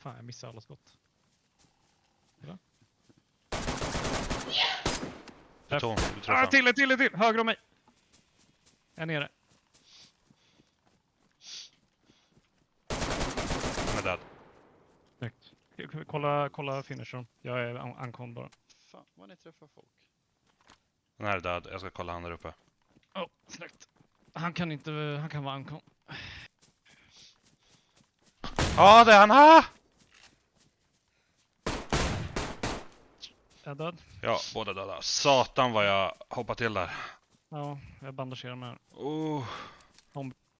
Fan, jag missade alla skott. Ja. Beton, du träffar. Till! Höger om mig! Jag är nere. Han är död. Snyggt. Kolla finishen. Jag är ankon bara. Fan vad ni träffar folk. Den här är död. Jag ska kolla han där uppe. Snyggt. Han kan vara ankon. Ja, det är han! Ah! Är jag död? Ja, båda döda. Satan vad jag hoppar till där. Ja, jag bandagerar med. Oh.